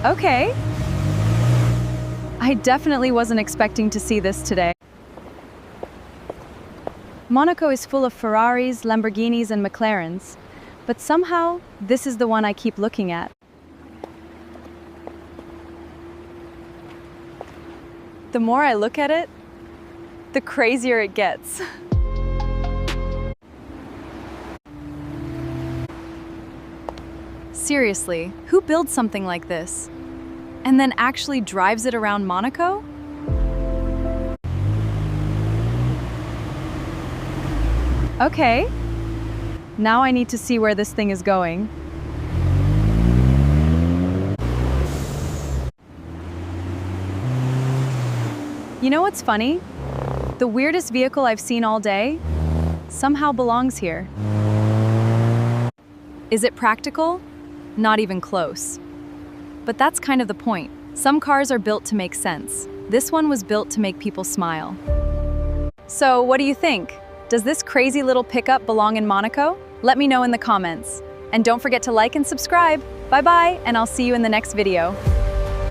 Okay. I definitely wasn't expecting to see this today. Monaco is full of Ferraris, Lamborghinis, and McLarens, but somehow this is the one I keep looking at. The more I look at it, the crazier it gets. Seriously, who builds something like this? And then actually drives it around Monaco? Okay. Now I need to see where this thing is going. You know what's funny? The weirdest vehicle I've seen all day somehow belongs here. Is it practical? Not even close. But that's kind of the point. Some cars are built to make sense. This one was built to make people smile. So, what do you think? Does this crazy little pickup belong in Monaco? Let me know in the comments. And don't forget to like and subscribe. Bye-bye, and I'll see you in the next video.